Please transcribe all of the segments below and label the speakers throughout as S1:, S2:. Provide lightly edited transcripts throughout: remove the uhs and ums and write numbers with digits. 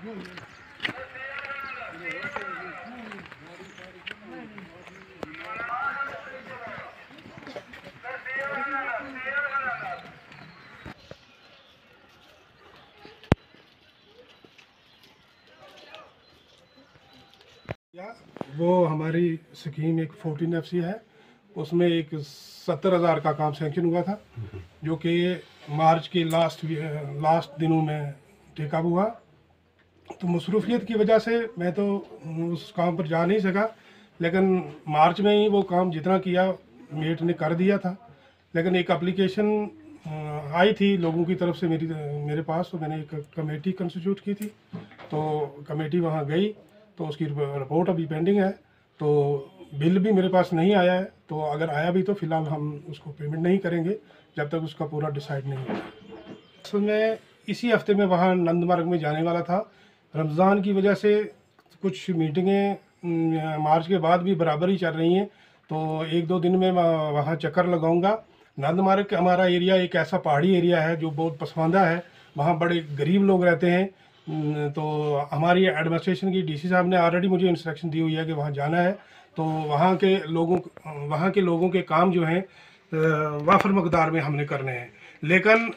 S1: वो हमारी स्कीम एक 14FC है, उसमें एक 70,000 का काम सैंक्शन हुआ था, जो कि मार्च के लास्ट दिनों में टेक अप हुआ। तो मसरूफियत की वजह से मैं तो उस काम पर जा नहीं सका, लेकिन मार्च में ही वो काम जितना किया मेट ने कर दिया था। लेकिन एक एप्लीकेशन आई थी लोगों की तरफ से मेरे पास, तो मैंने एक कमेटी कंस्टिट्यूट की थी। तो कमेटी वहाँ गई, तो उसकी रिपोर्ट अभी पेंडिंग है। तो बिल भी मेरे पास नहीं आया है, तो अगर आया भी तो फ़िलहाल हम उसको पेमेंट नहीं करेंगे जब तक उसका पूरा डिसाइड नहीं होगा। तो मैं इसी हफ्ते में वहाँ नंदमार्ग में जाने वाला था। रमज़ान की वजह से कुछ मीटिंगें मार्च के बाद भी बराबर ही चल रही हैं, तो एक दो दिन में वहाँ चक्कर लगाऊंगा। नंदमार्ग हमारा एरिया एक ऐसा पहाड़ी एरिया है जो बहुत पसमानदा है, वहाँ बड़े गरीब लोग रहते हैं। तो हमारी एडमिनिस्ट्रेशन की डीसी साहब ने ऑलरेडी मुझे इंस्ट्रक्शन दी हुई है कि वहाँ जाना है। तो वहाँ के लोगों के काम जो हैं वाफर मकदार में हमने करने हैं। लेकिन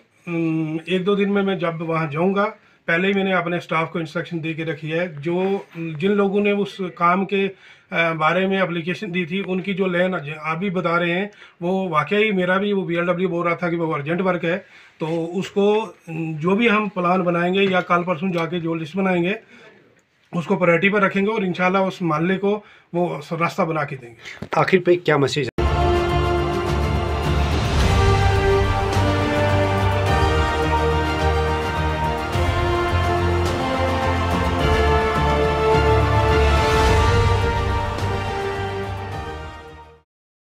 S1: एक दो दिन में मैं जब वहाँ जाऊँगा, पहले ही मैंने अपने स्टाफ को इंस्ट्रक्शन दे के रखी है। जिन लोगों ने उस काम के बारे में एप्लीकेशन दी थी, उनकी जो लेन आप भी बता रहे हैं, वो वाकई मेरा भी वो BLW बोल रहा था कि वो अर्जेंट वर्क है। तो उसको जो भी हम प्लान बनाएंगे या कल परसों जाके जो लिस्ट बनाएंगे उसको प्रायोरिटी पर रखेंगे और इंशाल्लाह उस मामले को वो रास्ता बना के देंगे।
S2: आखिर पे क्या मैसेज